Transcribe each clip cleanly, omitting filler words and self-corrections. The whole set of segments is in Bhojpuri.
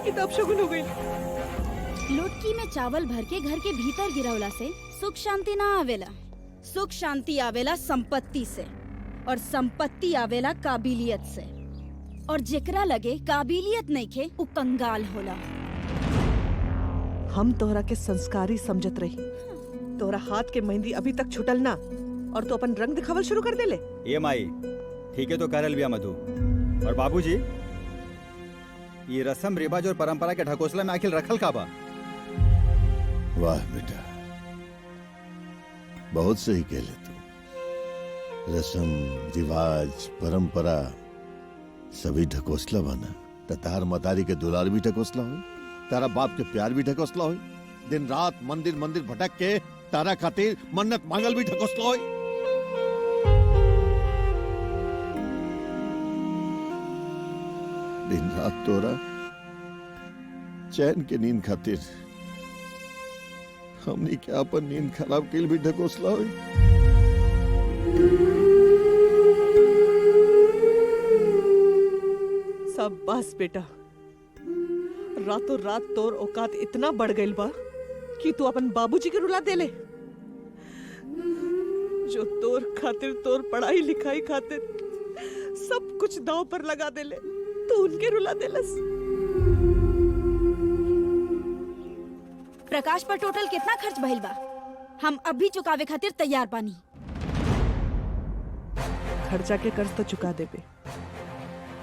ये तो अपशगुन हो गई। लोटकी में चावल भर के घर के भीतर गिरवला से सुख शांति ना आवेला। सुख शांति आवेला संपत्ति से, और संपत्ति आवेला काबिलियत से। और जेकरा लगे काबिलियत नहीं खे उ कंगाल होला। हम तोहरा के संस्कारी समझत रही, तोहरा हाथ के मेहंदी अभी तक छुटल ना, और तू अपन रंग दिखावल शुरू कर देले। ये माई ठीक है तो करल बिया मधु। और बाबूजी ये रस्म रिवाज और परंपरा के ढकोसला में आखिर रखल का बा? वाह बेटा, बहुत सही कहले तू। रस्म रिवाज परंपरा सभी ढकोसला बना। तार मतारी के दुलार भी ढकोसला हो, तारा बाप के प्यार भी ढकोसला हो, दिन रात मंदिर मंदिर भटक के तारा खातिर मन्नत मांगल भी ढकोसला हो। दिन रात तोरा चैन के नींद खातिर हमनी के अपन नींद खराब के भी ढकोसला हो। सब बस बेटा, रातों रात तोर औकात इतना बढ़ गई बा कि तू अपन बाबूजी के रुला देले, जो तोर खातिर तोर पढ़ाई लिखाई खातिर सब कुछ दांव पर लगा देले, तू उनके रुला देलस। प्रकाश पर टोटल कितना खर्च भइल बा? हम अभी चुकावे खातिर तैयार बानी। खर्चा के कर्ज तो चुका देबे,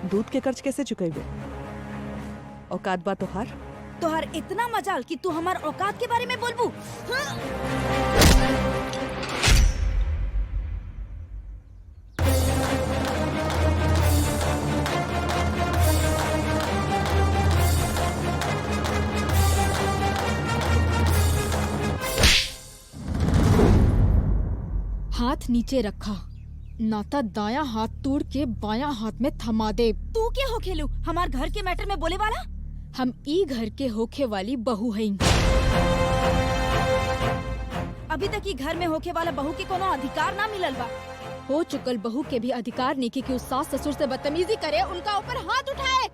दूध के कर्ज कैसे चुकेबे? औकात बा तोहार? तोहार इतना मजाल कि तू हमार औकात के बारे में बोलबू? हाथ नीचे रखा, नाता दाया हाथ तोड़ के बाया हाथ में थमा दे। तू क्या हो खेलू हमार घर के मैटर में बोले वाला? हम ई घर के होखे वाली बहू हई। अभी तक ही घर में होके वाला बहू के कोनो अधिकार ना मिलल बा। हो चुकल बहू के भी अधिकार नहीं कि उस सास ससुर से बदतमीजी करे, उनका ऊपर हाथ उठाए।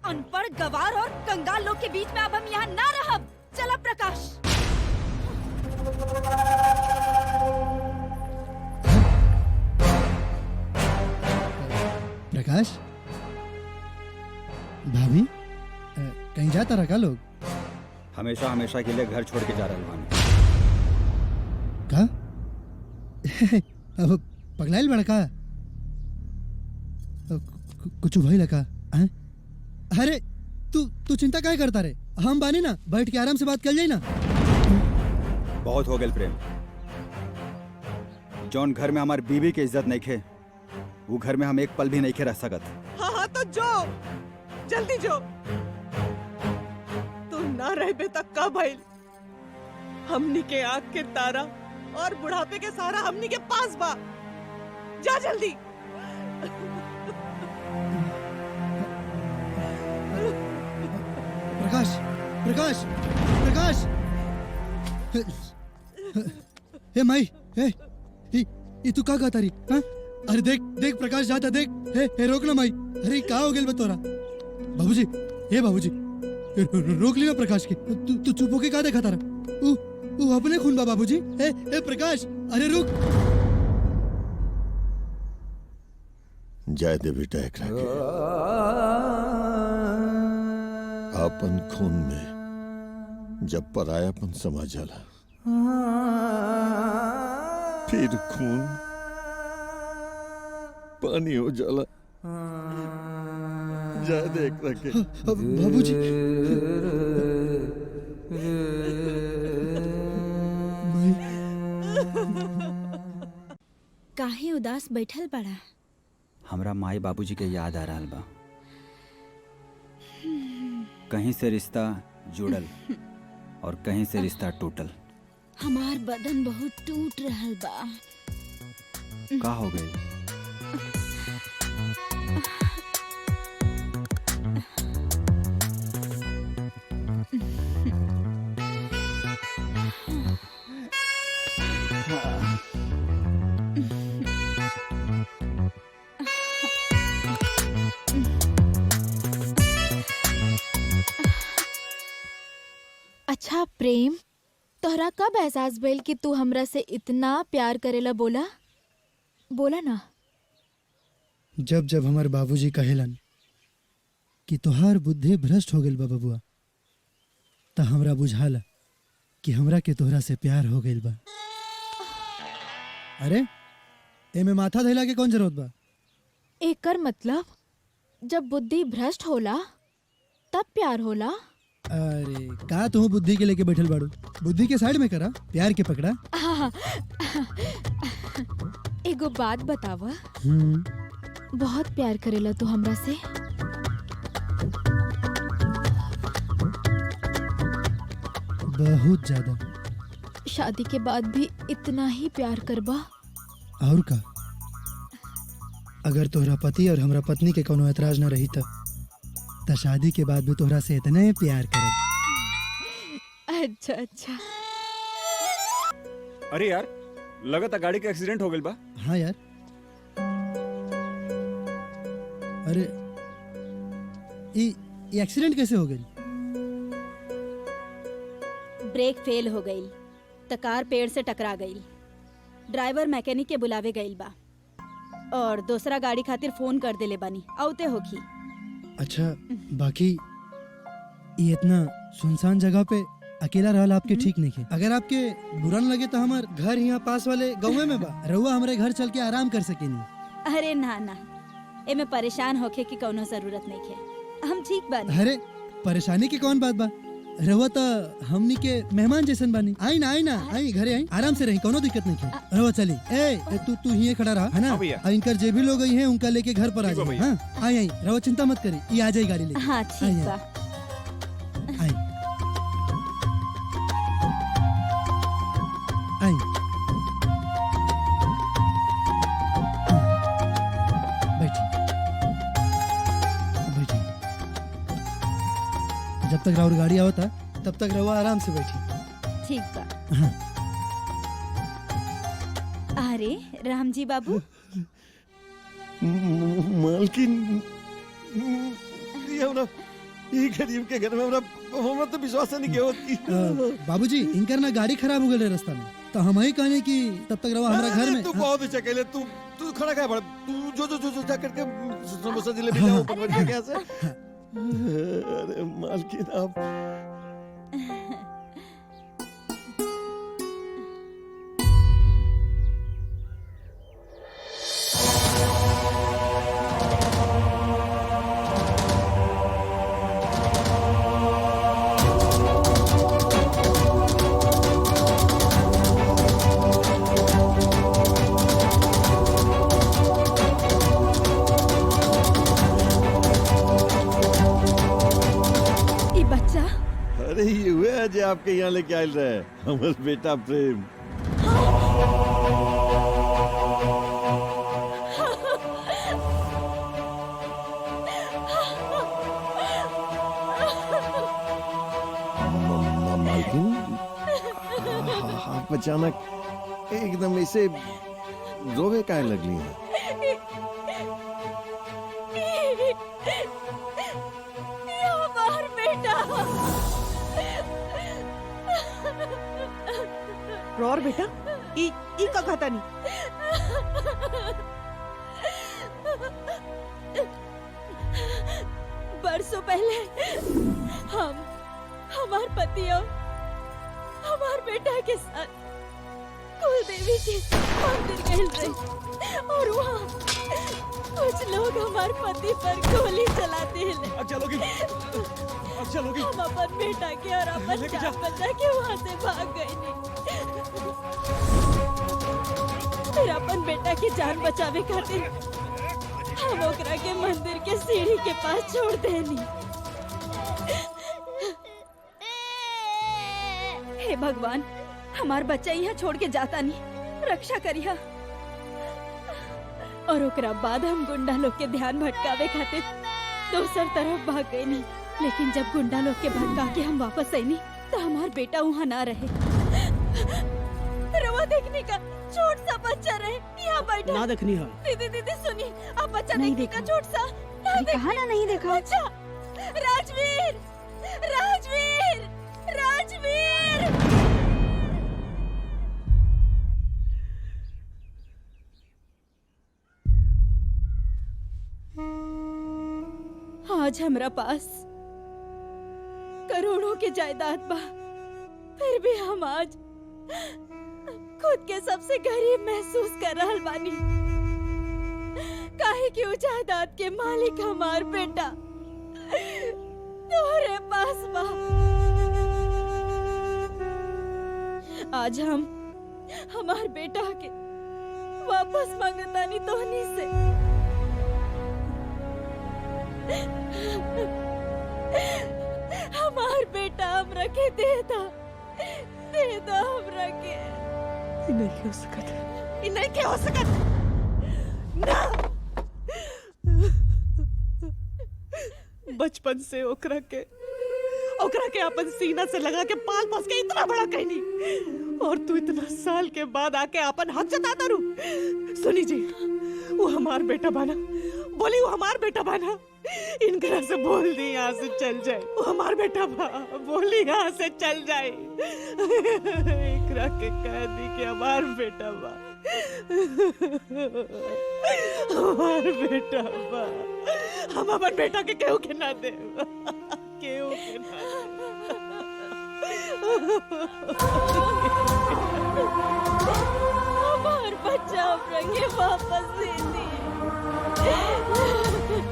अनपढ़ गवार और कंगाल लोग के बीच में अब हम यहाँ ना रहब। चला प्रकाश। प्रकाश, भाभी कहीं जाता रहा लोग? हमेशा हमेशा के लिए घर छोड़ के जा रहे हैं। का? अब पगलाइल बड़ा का? कुछ भइल का? अरे तू चिंता काहे करता रे? हम बानी ना, बैठ के आराम से बात कर जाई ना। बहुत हो गए प्रेम। जौन घर में हमारी बीवी की इज्जत नहीं खे, वो घर में हम एक पल भी नहीं खे रह सकत। हाँ हाँ तो जो, जल्दी जो। तू ना रह बे तक का भइल? हमनी के आँख के तारा और बुढ़ापे के सहारा हमनी के पास बा। जा जल्दी। प्रकाश, प्रकाश, प्रकाश। हे माई, ये तू का कहता रही? हाँ? अरे देख देख प्रकाश जाता, देख। हे रोक ना माई। अरे का हो गेल बतोरा? बाबूजी, हे बाबूजी, रोक ली ना प्रकाश के। तू चुप होके का देखा तारा? ऊ अपने खून बा बाबूजी। हे प्रकाश, अरे रुक। जाए दे बेटा एकरा के। अपन खून में जब परायापन समा जाला, फिर खून पानी हो जाला। जाए दे एकरा के। बाबूजी, काहे उदास बैठल बड़ा? हमरा माई बाबूजी के याद आ रहा बा। कहीं से रिश्ता जुड़ल और कहीं से रिश्ता टूटल। हमार बदन बहुत टूट रहल बा। का हो गई? प्रेम, तोहरा कब एहसास भइल कि तू हमरा से इतना प्यार करेला? बोला बोला ना। जब जब हमारे बाबूजी कहेलन कि तोहार बुद्धि भ्रष्ट हो गइल बा बबुआ, त हमरा बुझाला कि हमरा के तोहरा से प्यार हो गइल बा। अरे एमे माथा धइला के कौन जरूरत बा? एकर मतलब जब बुद्धि भ्रष्ट होला तब प्यार होला। अरे का तू बुद्धि के लेके बैठल बाड़ू? बुद्धि के साइड में करा, प्यार के पकड़ा। एगो बात बतावा, हम्म, बहुत प्यार करेला तू हमरा से? बहुत ज्यादा। शादी के बाद भी इतना ही प्यार करबा? और का? अगर तोहरा पति और हमरा पत्नी के कोनो एतराज न रही त शादी के बाद भी तोहरा से इतने प्यार करब। अच्छा अच्छा। अरे यार, लगता गाड़ी का एक्सीडेंट हो गइल बा। हाँ यार। अरे ये एक्सीडेंट कैसे हो गई? ब्रेक फेल हो गई त कार पेड़ से टकरा गई। ड्राइवर मैकेनिक के बुलावे गईल बा और दूसरा गाड़ी खातिर फोन कर देले बानी, आवते होखी। अच्छा, बाकी ये इतना सुनसान जगह पे अकेला रहल आपके ठीक नहीं है। अगर आपके बुरा न लगे तो हमार घर यहाँ पास वाले गाँव में बा, रहुआ हमारे घर चल के आराम कर सकेनी। अरे ना ना, एमे परेशान होखे की कौनो जरूरत नहीं है, हम ठीक बानी। अरे परेशानी की कौन बात बा? रहुआ तो हमनी के मेहमान जैसन बानी। आई ना आई घरे आई, आराम से रही, कोनो दिक्कत नहीं है। रहुआ चली। तू ही खड़ा रहा है ना। हाँ भैया। और इनकर जे भी लोग आई हैं उनका लेके घर पर आ ठीक बा जाए। भैया। हाँ आई रहुआ चिंता मत करी, ये आ जाए गाड़ी लेके। हाँ ठीक आई, बा। आई आई बैठी बैठी। जब तक राहुल गाड़ी आवता तब तक रहुआ आराम से बैठी। ठीक बा। हाँ। अरे राम जी बाबू, मालकिन, ये हमरा ये गरीब के घर में हमरा तो विश्वास नहीं के होत कि बाबूजी इनकर ना गाड़ी खराब हो गई रास्ता में, तो हम ही कहने की तब तक रहुआ हमारा घर में। तू बहुत अच्छा कहले। तू खड़ा क्या बड़ा? तू जो जा करके समोसा जिलेबी लाओ ऊपर बैठ के ऐसे। अरे मालकिन आप अरे ये हुए है जो आपके यहाँ लेके आयल रहे हमारे बेटा प्रेम। मालकिन, आप अचानक एकदम ऐसे रोवे काहे लगली है? हमार बेटा। और बेटा ई का खाता नहीं। बरसों पहले हमार पति और हमार बेटा के साथ कुल देवी के मंदिर गए थे और वहाँ कुछ लोग हमार पति पर गोली चलाते हैं। अब चलोगी? हम अपन बेटा के और अपन जान बचा के वहाँ से भाग गए नहीं। फिर अपन बेटा की जान बचावे खातिर हम ओकरा के मंदिर के सीढ़ी के पास छोड़ देनी। हे भगवान, हमार बच्चा यहाँ छोड़ के जाता नहीं, रक्षा करिया। और ओकरा बाद हम गुंडा लोग के ध्यान भटकावे खातिर दोसर तरफ भाग गए नहीं। लेकिन जब गुंडा लोग के भटका के हम वापस आई नहीं तो हमार बेटा वहाँ ना रहे। रवा देखने का छोट सा बच्चा रहे यहाँ बैठा। ना देखनी है। दीदी दीदी सुनी, आप बच्चा नहीं देखने का देखा। छोट सा कहा ना नहीं देखा। अच्छा, राजवीर राजवीर राजवीर आज हमरा पास करोड़ों के जायदाद बा, फिर भी हम आज खुद के सबसे गरीब महसूस कर रहल बानी। काहे कि वो जायदाद के मालिक हमार बेटा तोहरे पास बा। आज हम हमार बेटा के वापस मांगतानी तोहनी से। हमार बेटा हमरा के दे दा हमरा के। इ नहीं हो सकत, इ नहीं के हो सकत ना। बचपन से ओकरा के अपन सीना से लगा के पाल पोस के इतना बड़ा कहनी, और तू इतना साल के बाद आके अपन हक जताता रू। सुनी जी, वो हमार बेटा बना, बोली वो हमार बेटा बना। इनकरा से बोल दी यहाँ से चल जाए, वो हमार बेटा बा, बोली यहाँ से चल जाए। इकरा के कह दी कि हमार बेटा बा, हमार बेटा बा। हम अपन बेटा के केहू के ना दे, केहू के ना दे। हमार बच्चा हमरा के वापस दे दी।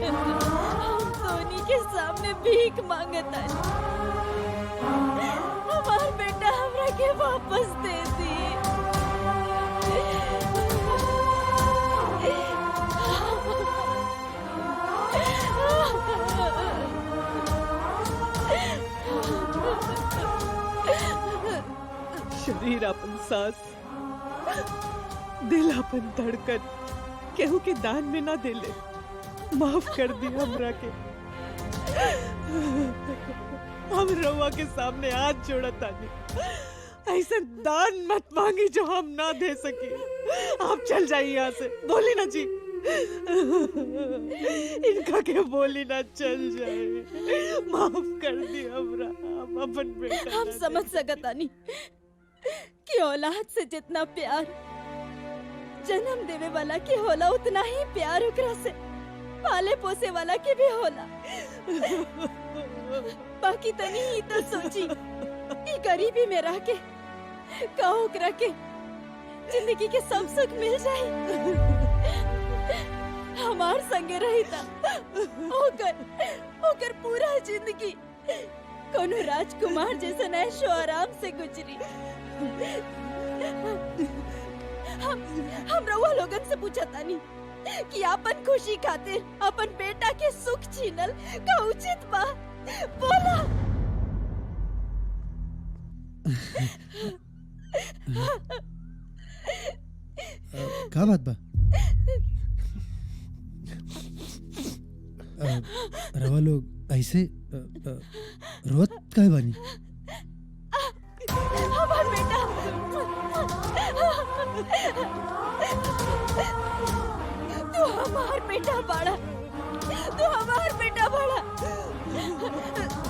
हम सोनी के सामने भीख मांगता, हमार बेटा हमरा के वापस दे दी। शरीर अपन सांस, दिल अपन धड़कन केहू के दान में ना देले। माफ कर दी हमरा के। हम रउआ के सामने हाथ जोड़तानी, ऐसे दान मत मांगी जो हम ना दे सके। आप चल जाइए यहाँ से, बोली ना जी। इनका के बोली ना चल जाए। माफ कर दी हमरा, हम अपन बेटा। हम समझ सकतानी कि औलाद से जितना प्यार जन्म देवे वाला के होला, उतना ही प्यार ओकरा से पाले पोसे वाला के भी होला। बाकी तनी ही तो सोची कि गरीबी में रह के का ओकरा के जिंदगी के सब सुख मिल जाए। हमार संगे रही था ओकर पूरा जिंदगी कोनो राजकुमार जैसा ऐशो आराम से गुजरी। हम रउआ लोगन से पूछा तानी कि अपन खुशी खातिर अपन बेटा के सुख छीनल का उचित बा? बोला। का बात बा? रवा लोग ऐसे रोत काहे बानी? हमार बेटा, तू हमार बेटा बाड़ा, तू हमार बेटा बाड़ा।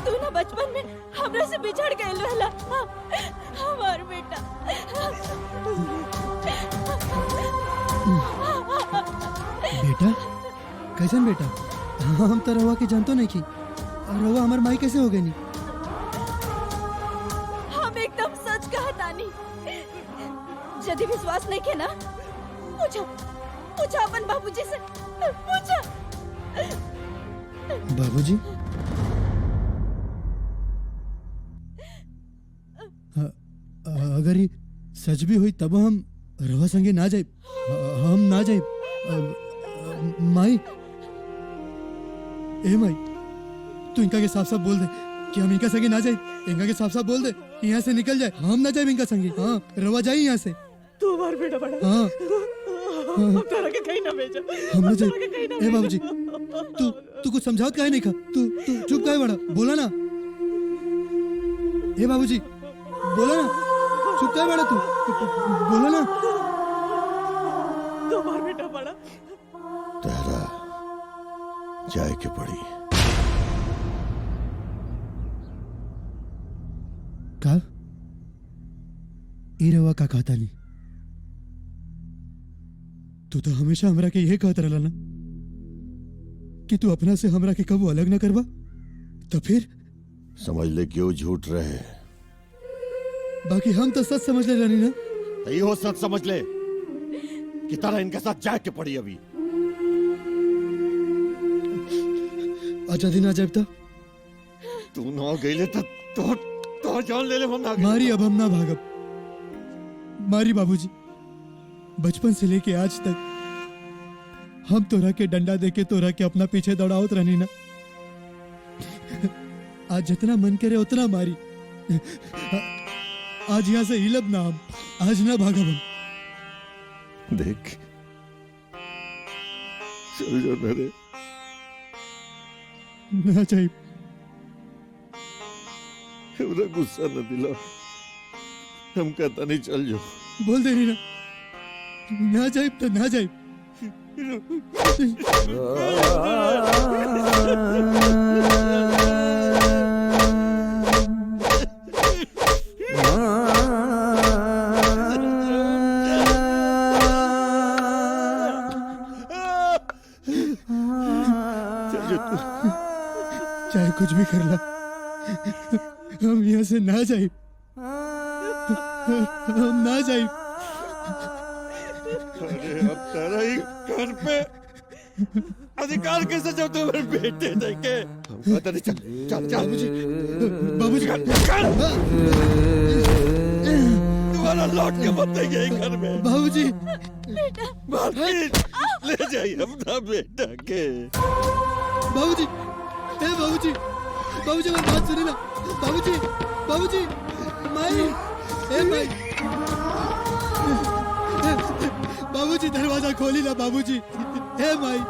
तू ना बचपन में हमरा से बिछड़ गइल रहला। हमार बेटा। बेटा? कैसन बेटा? हम तो रवा के जानतो नहीं की। रवा हमार माई कैसे हो गई नी? हम एकदम सच कहा तानी। यदि विश्वास नहीं के ना, पूछा अपन बाबूजी से, पूछा। बाबूजी? अगर ये सच भी हुई तब हम रवा संगे ना जाए, हम ना जाए। माई, ए माई, तू इनका के साफ साफ बोल दे कि हम इनका संगे ना जाए। इनका के साफ साफ बोल दे कि यहाँ से निकल जाए, हम ना जाए इनका संगे। हाँ, रवा जाए यहाँ से। तू हमार बेटा बड़ा। हाँ, हम तोरा के कहीं ना भेजा। हम ना जाए। ए बाबूजी, तू कुछ समझावत काहे नहीं खा? तू चुप काहे बड़ा? बोला ना। ए बाबूजी, बोला ना। चुप काहे बड़ा? तू बोला ना। तू हमार बेटा बड़ा। तारा जाए के पड़ी। का? ई रवा का कहता नहीं? तू तो हमेशा हमरा के यही कहता रहला ना कि तू अपना से हमरा के कबू अलग ना करवा, तो फिर समझ ले क्यों झूठ रहे। बाकी हम तो सच समझ ले रानी ना। यही हो सच समझ ले कि तारा इनके साथ जाए के पड़ी अभी। अच्छा दिन आ जाए तो तू ना गईले तो जान ले हम ना गए। मारी अब हम ना भागब। मारी बाबूजी, बचपन से लेके आज तक हम तोरा के डंडा देके तोरा के अपना पीछे दौड़ावत रहनी ना। आज जितना मन करे उतना मारी। आज यहाँ से हिलब ना हम, आज ना भागब हम। देख चल जो नरे। ना चाहिए। हमरा गुस्सा न दिला, हम कहता नहीं चल जो। बोल दे रही ना, ना जाए तो ना जाए। चाहे कुछ भी कर ला, हम यहाँ से ना जाए। हम ना जाए। अरे अब तेरा ही घर पे अधिकार कैसे जब तुम्हारे बेटे देखे। हम कहता नहीं चल चल चल। बाबूजी तुम्हारा लौट के मत देंगे घर में। बाबूजी ले जाइए अपना बेटा के। बाबूजी, ए बाबूजी, बाबूजी मेरी बात सुनिए ना। बाबूजी, बाबूजी, माई, ए माई, बाबूजी दरवाजा खोली ना बाबूजी। ए माई,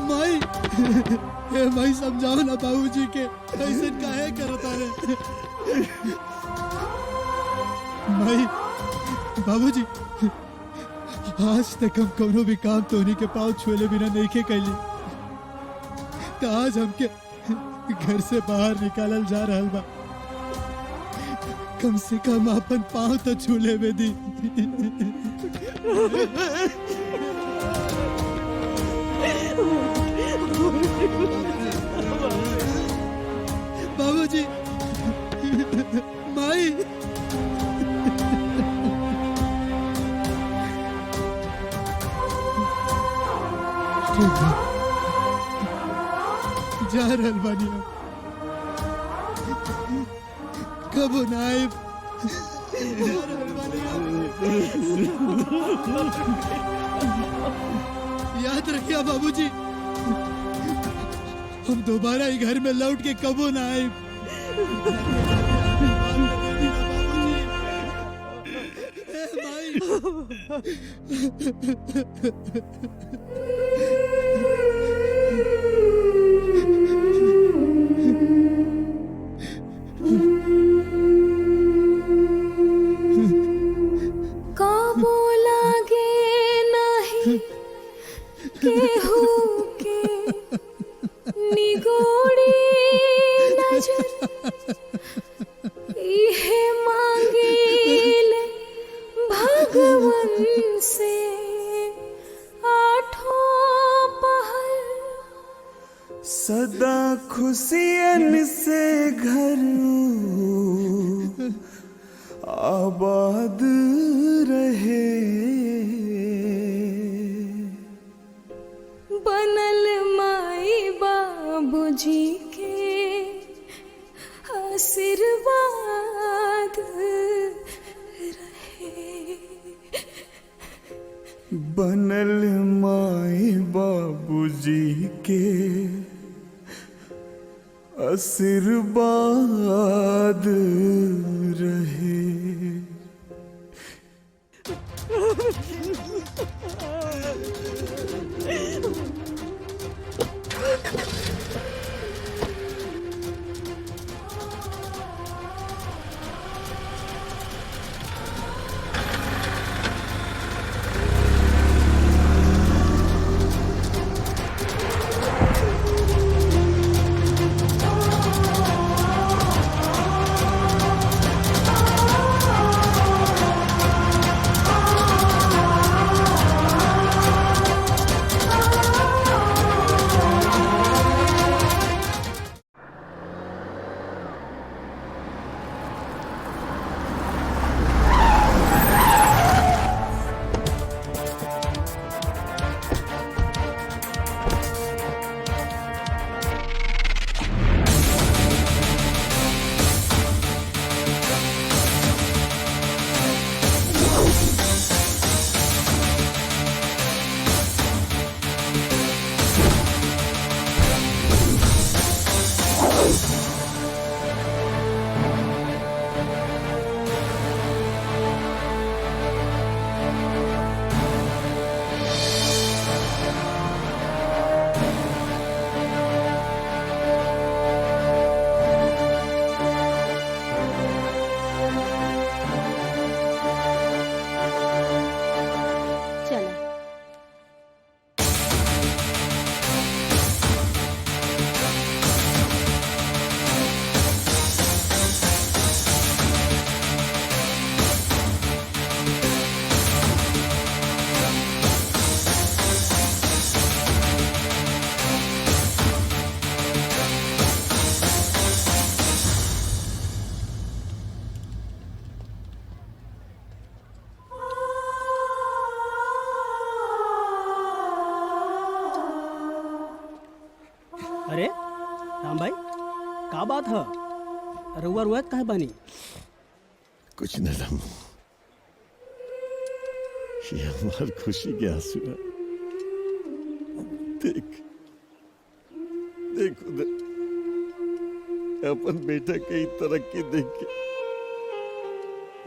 माई, ए माई समझाओ ना बाबूजी के ऐसे काहे करता है। माई, बाबूजी, आज तक हम कोनो भी काम तो उन्हीं के पाँव छुएले बिना नहीं के कैली, तो आज हमके घर से बाहर निकालल जा रहल बा। कम से कम अपन पाँव तो छूले में दी। बाबूजी, माई, जा रहल बानी हम। कबो ना आइब। याद रखिए बाबूजी, हम दोबारा ही घर में लौट के कबो ना आइब। सदा खुशियन से घर आबाद रहे, बनल माई बाबूजी के आशीर्वाद रहे। बनल माई बाबूजी के आशीर्वाद रहे। अरे राम भाई का बात है? रुआ रुआ काहे बानी? कुछ न रामू, ये हमार खुशी के आंसू है। देख देख उधर अपन बेटा की तरक्की देख के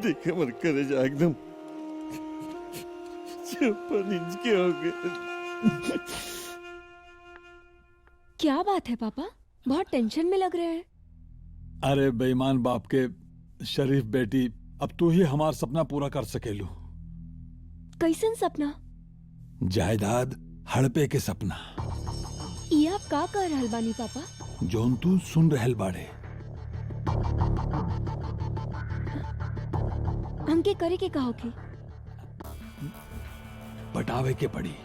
देख हमर कलेजा एकदम चौपन इंच के हो गए। क्या बात है पापा, बहुत टेंशन में लग रहे हैं। अरे बेईमान बाप के शरीफ बेटी, अब तू ही हमार सपना पूरा कर सकेलू। कैसन सपना? जायदाद हड़पे के सपना। ये आप का कह रहल बानी पापा? जोन तू सुन रहल बाड़े। हमके करे के कहो की? पटावे के पड़ी।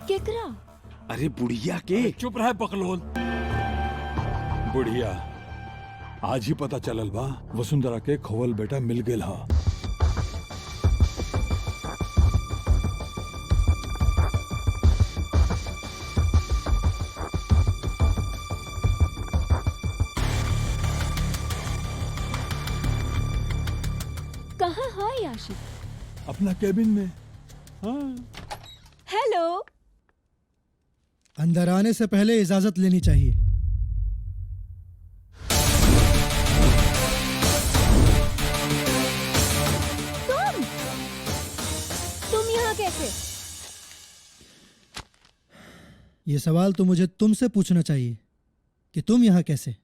केकरा? अरे बुढ़िया के। चुप रहे पकलोल। बुढ़िया, आज ही पता चलल बा वसुंधरा के खोवल बेटा मिल गेल हा। कहाँ है याशी? अपना केबिन में। हाँ। हेलो। अंदर आने से पहले इजाजत लेनी चाहिए। तुम यहाँ कैसे? ये सवाल तो मुझे तुमसे पूछना चाहिए कि तुम यहाँ कैसे।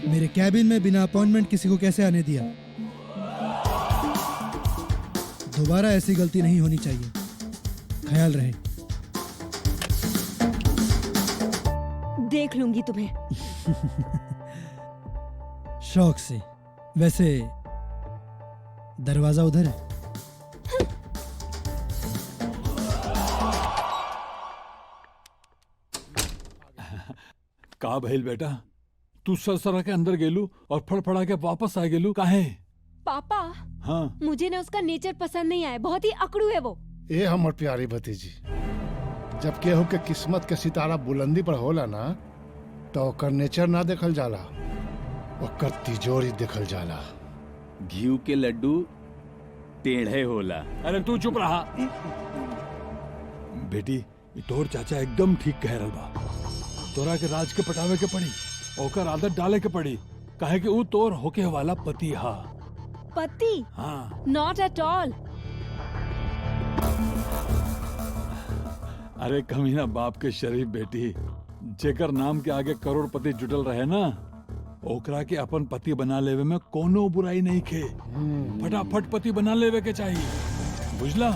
मेरे कैबिन में बिना अपॉइंटमेंट किसी को कैसे आने दिया? दोबारा ऐसी गलती नहीं होनी चाहिए, ख्याल रहे। देख लूंगी तुम्हें। शौक से। वैसे दरवाजा उधर है। का भइल बेटा, तू सरसरा के अंदर गेलू और फड़फड़ा के वापस आ गेलू काहे? पापा, हाँ। मुझे ना उसका नेचर पसंद नहीं आया, बहुत ही अकड़ू है वो। ए हमर प्यारी भतीजी, जब केहू के किस्मत के सितारा बुलंदी पर होला ना, तो ओकर नेचर ना देखल जाला, ओकर तिजोरी देखल जाला। घी के लड्डू टेढ़े होला। अरे तू चुप रहा। बेटी, तोर चाचा एकदम ठीक कह रहा बा। तोरा के राज के पटावे के पड़ी, ओकर आदत डाले के पड़ी, काहे कि ऊ तोर होके वाला पति हा। पति? हाँ। Not at all. अरे कमीना बाप के शरीफ बेटी, जेकर नाम के आगे करोड़पति जुटल रहे ना, ओकरा के अपन पति बना लेवे में कोनो बुराई नहीं खे। फटाफट पति बना लेवे के चाहिए, बुझला?